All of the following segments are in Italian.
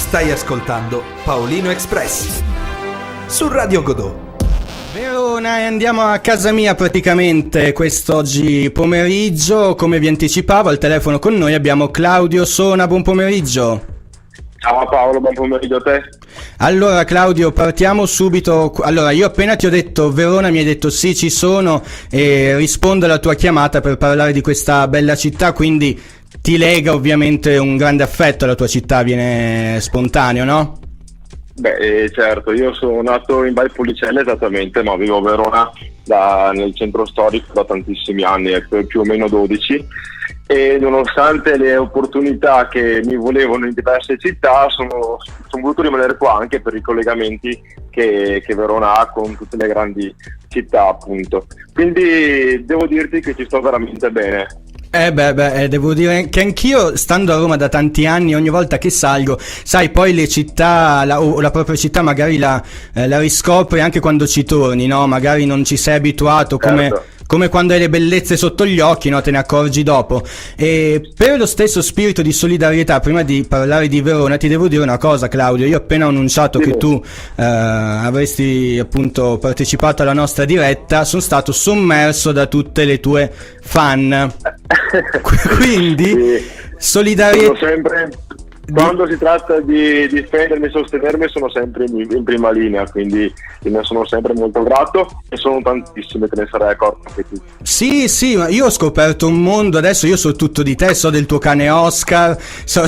Stai ascoltando Paolino Express su Radio Godot. Verona, e andiamo a casa mia praticamente quest'oggi pomeriggio. Come vi anticipavo, al telefono con noi abbiamo Claudio Sona. Buon pomeriggio. Ciao Paolo, buon pomeriggio a te. Allora Claudio, partiamo subito. Allora, io appena ti ho detto Verona, mi hai detto sì, ci sono, e rispondo alla tua chiamata per parlare di questa bella città, quindi ti lega ovviamente un grande affetto alla tua città, viene spontaneo, no? Beh, certo, io sono nato in Valpolicella esattamente, ma vivo a Verona nel centro storico da tantissimi anni, più o meno 12, e nonostante le opportunità che mi volevano in diverse città, sono voluto rimanere qua anche per i collegamenti che Verona ha con tutte le grandi città, appunto. Quindi devo dirti che ci sto veramente bene. Devo dire che anch'io, stando a Roma da tanti anni, ogni volta che salgo, sai, poi le città, la propria città magari la riscopri anche quando ci torni, no? Magari non ci sei abituato, Certo. come quando hai le bellezze sotto gli occhi, no? Te ne accorgi dopo. E per lo stesso spirito di solidarietà, prima di parlare di Verona, ti devo dire una cosa, Claudio. Io ho appena annunciato che tu avresti appunto partecipato alla nostra diretta, sono stato sommerso da tutte le tue fan. Quindi Sì. solidarietà. Sono sempre, quando si tratta di difendermi e sostenermi, sono sempre in prima linea, quindi ne sono sempre molto grato, e sono tantissime, te ne sarai accorto anche tu. Sì, ma io ho scoperto un mondo, adesso io so tutto di te, so del tuo cane Oscar, so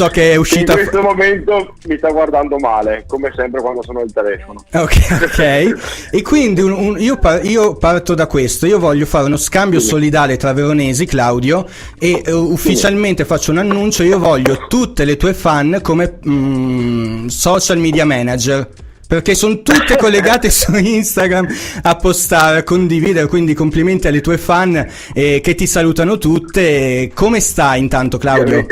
che è uscita. In questo momento mi sta guardando male, come sempre quando sono al telefono. Ok. E quindi io parto da questo. Io voglio fare uno scambio solidale tra veronesi, Claudio, e ufficialmente faccio un annuncio. Io voglio tutte le tue fan come social media manager, perché sono tutte collegate su Instagram a postare, a condividere, quindi complimenti alle tue fan che ti salutano tutte. Come stai intanto, Claudio?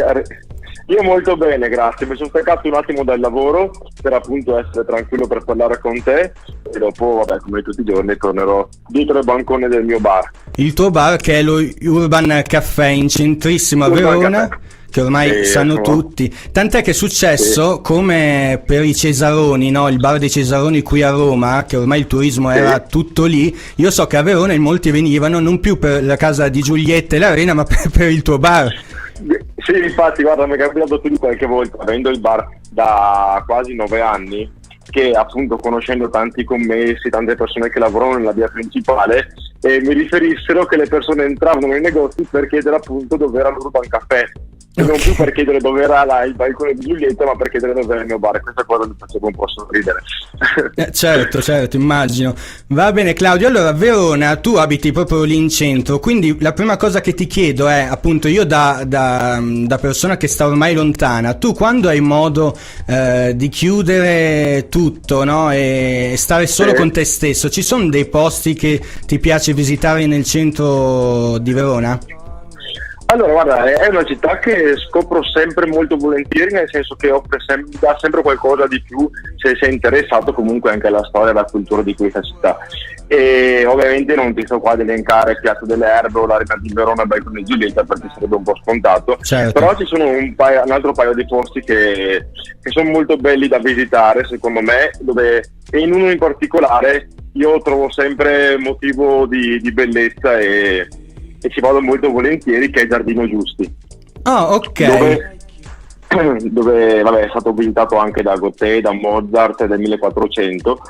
Io molto bene, grazie. Mi sono staccato un attimo dal lavoro per appunto essere tranquillo per parlare con te, e dopo, vabbè, come tutti i giorni, tornerò dietro il bancone del mio bar. Il tuo bar, che è lo Urban Caffè in centrissimo a Verona, che ormai sanno tutti. Tant'è che è successo, come per i Cesaroni, no? Il bar dei Cesaroni qui a Roma, che ormai il turismo era tutto lì. Io so che a Verona in molti venivano non più per la casa di Giulietta e l'Arena, ma per il tuo bar. Sì, infatti, guarda, mi è capitato più di qualche volta, avendo il bar da quasi 9 anni, che appunto, conoscendo tanti commessi, tante persone che lavorano nella via principale, mi riferissero che le persone entravano nei negozi per chiedere appunto dove era l'Urban Caffè, e non più per chiedere dove era il balcone di Giulietta, ma per chiedere dove era il mio bar. Questa cosa mi faceva un po' sorridere. Certo, immagino. Va bene, Claudio, allora Verona, tu abiti proprio lì in centro, quindi la prima cosa che ti chiedo è, appunto, io da persona che sta ormai lontana, tu quando hai modo di chiudere tutto, no, e stare solo con te stesso, ci sono dei posti che ti piace visitare nel centro di Verona? Alla guarda, è una città che scopro sempre molto volentieri, nel senso che dà sempre qualcosa di più se sei interessato comunque anche alla storia e alla cultura di questa città. E ovviamente non ti sto qua ad elencare Piazza delle Erbe o l'Arena di Verona, Balcone di Giulietta, perché sarebbe un po' scontato. Certo. Però ci sono un altro paio di posti che sono molto belli da visitare, secondo me, e in uno in particolare io trovo sempre motivo di bellezza e ci vado molto volentieri, che è Giardino Giusti. Ah, ok. Dove vabbè, è stato visitato anche da Goethe, da Mozart del 1400,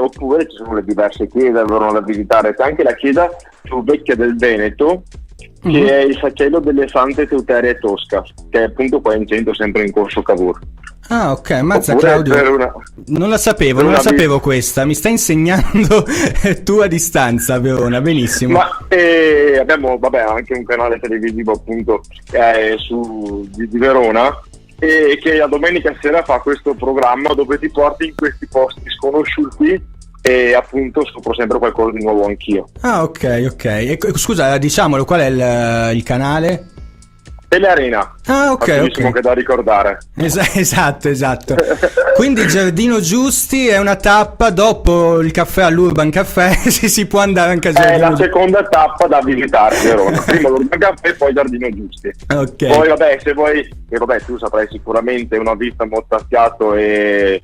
oppure ci sono le diverse chiese da visitare. C'è anche la chiesa più vecchia del Veneto, che è il Sacello delle Sante Teuterie Tosca, che è appunto qua in centro, sempre in corso Cavour. Ah, ok, ammazza, Oppure Claudio, non la sapevo questa, mi stai insegnando tu a distanza, Verona, benissimo. Ma abbiamo anche un canale televisivo appunto di Verona, che la domenica sera fa questo programma dove ti porti in questi posti sconosciuti, e appunto scopro sempre qualcosa di nuovo anch'io. Ah, ok. E, scusa, diciamolo, qual è il canale? Telearena. Ah, ok, facilissimo ok. che da ricordare. Esatto. Quindi Giardino Giusti è una tappa dopo il caffè all'Urban Caffè, si può andare anche a È Giardino la Giusti. seconda tappa da visitare a Verona. Prima l'Urban Caffè e poi Giardino Giusti. Ok. Poi vabbè, se vuoi, tu saprai sicuramente una vista mozzafiato e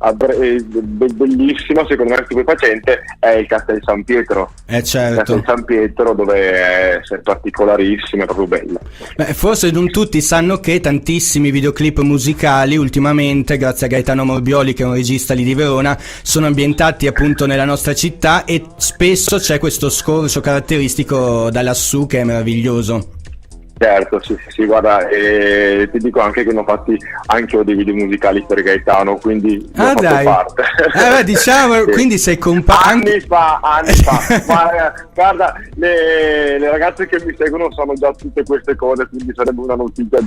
bellissima, secondo me stupefacente, è il Castel San Pietro. Il Certo. Castel San Pietro, dove è particolarissimo, è proprio bello. Beh, forse non tutti sanno che tantissimi videoclip musicali ultimamente, grazie a Gaetano Morbioli che è un regista lì di Verona, sono ambientati appunto nella nostra città e spesso c'è questo scorcio caratteristico da lassù che è meraviglioso. Certo, sì, guarda, ti dico anche che ne ho fatti anche io dei video musicali per Gaetano, quindi ne ho fatto Dai. parte. Diciamo, Sì. quindi sei Anni fa. Ma guarda, le ragazze che mi seguono sanno già tutte queste cose, quindi sarebbe una notizia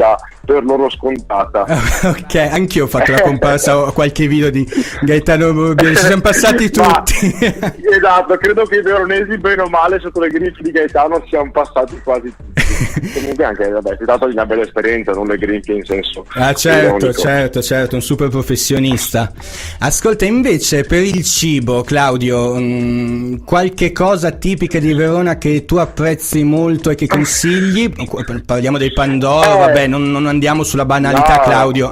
per loro scontata. Ok, anch'io ho fatto la comparsa a qualche video di Gaetano Morbioli, ci siamo passati tutti. Esatto, credo che i veronesi bene o male sotto le grinfie di Gaetano siamo passati quasi tutti. Comunque anche, vabbè, si tratta di una bella esperienza, non le grinfie in senso ironico. Certo, un super professionista. Ascolta, invece per il cibo, Claudio, qualche cosa tipica di Verona che tu apprezzi molto e che consigli? Parliamo dei Pandoro, vabbè, non andiamo sulla banalità, No. Claudio.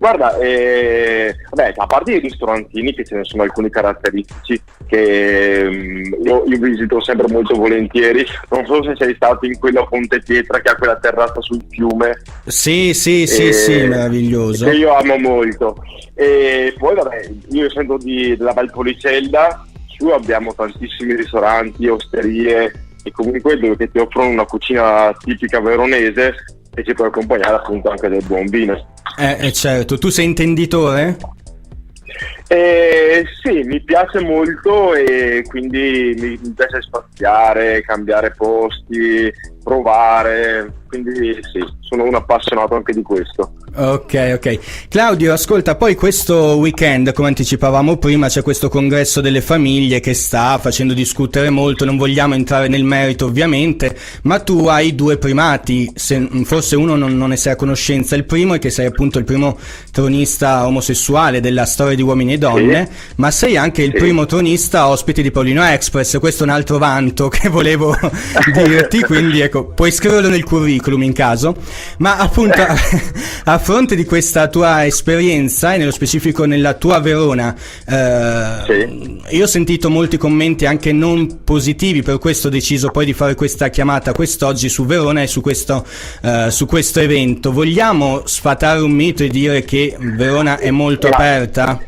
Guarda, vabbè, a parte i ristorantini, che ce ne sono alcuni caratteristici che io visito sempre molto volentieri. Non so se sei stato in quella Ponte Pietra che ha quella terrazza sul fiume. Sì, meraviglioso. Che io amo molto. E poi vabbè, io essendo della Valpolicella, su abbiamo tantissimi ristoranti, osterie e comunque dove ti offrono una cucina tipica veronese e ci puoi accompagnare appunto anche del buon vino. Certo, tu sei intenditore? Sì, mi piace molto e quindi mi piace spaziare, cambiare posti, provare, quindi sì, sono un appassionato anche di questo. Ok. Claudio, ascolta, poi questo weekend, come anticipavamo prima, c'è questo congresso delle famiglie che sta facendo discutere molto, non vogliamo entrare nel merito ovviamente, ma tu hai due primati, forse uno non ne sei a conoscenza, il primo è che sei appunto il primo tronista omosessuale della storia di Uomini e Donne, Sì. ma sei anche il primo tronista ospite di Paolino Express, questo è un altro vanto che volevo dirti, quindi ecco, puoi scriverlo nel curriculum in caso, ma appunto a fronte di questa tua esperienza e nello specifico nella tua Verona, io ho sentito molti commenti anche non positivi, per questo ho deciso poi di fare questa chiamata quest'oggi su Verona e su questo evento. Vogliamo sfatare un mito e dire che Verona è molto aperta?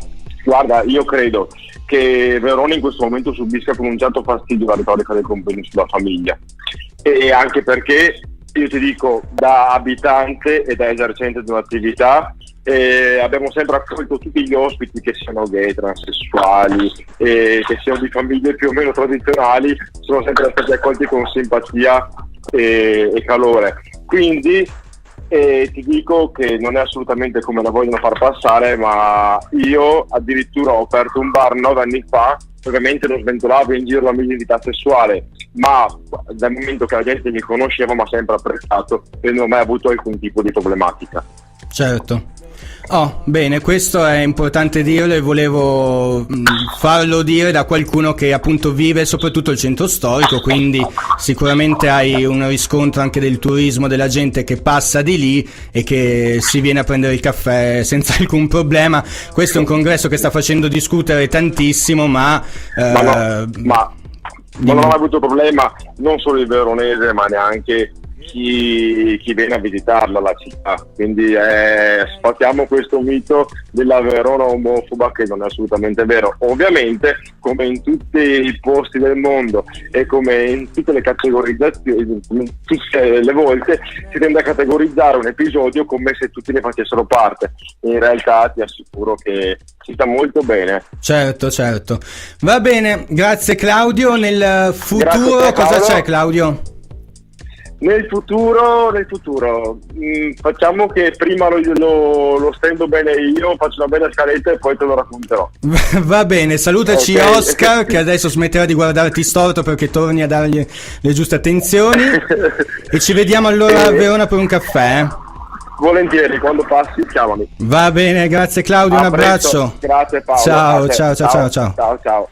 Guarda, io credo che Verona in questo momento subisca con un certo fastidio la retorica dei convegni sulla famiglia, e anche perché io ti dico, da abitante e da esercente di un'attività, abbiamo sempre accolto tutti gli ospiti, che siano gay, transessuali, che siano di famiglie più o meno tradizionali, sono sempre stati accolti con simpatia e calore. Quindi ti dico che non è assolutamente come la vogliono far passare, ma io addirittura ho aperto un bar 9 anni fa. Ovviamente non sventolavo in giro la mia identità sessuale, ma dal momento che la gente mi conosceva mi ha sempre apprezzato e non ho mai avuto alcun tipo di problematica. Certo. Bene, questo è importante dirlo e volevo farlo dire da qualcuno che appunto vive soprattutto il centro storico, quindi sicuramente hai un riscontro anche del turismo, della gente che passa di lì e che si viene a prendere il caffè senza alcun problema. Questo è un congresso che sta facendo discutere tantissimo, ma non ho avuto problema, non solo il veronese ma neanche chi viene a visitarla la città, quindi sfatiamo questo mito della Verona omofoba, che non è assolutamente vero. Ovviamente, come in tutti i posti del mondo e come in tutte le categorizzazioni, tutte le volte si tende a categorizzare un episodio come se tutti ne facessero parte. In realtà ti assicuro che si sta molto bene. Certo. Va bene, grazie Claudio. Nel futuro Grazie a te, cosa Paolo. c'è, Claudio? Nel futuro, facciamo che prima lo stendo bene io, faccio una bella scaletta e poi te lo racconterò. Va bene, salutaci Ok. Oscar, che adesso smetterà di guardarti storto perché torni a dargli le giuste attenzioni. E ci vediamo allora a Verona per un caffè. Volentieri, quando passi chiamami. Va bene, grazie Claudio, un A presto. abbraccio. Grazie Paolo. Ciao, A te. ciao, ciao, ciao, ciao. Ciao, ciao.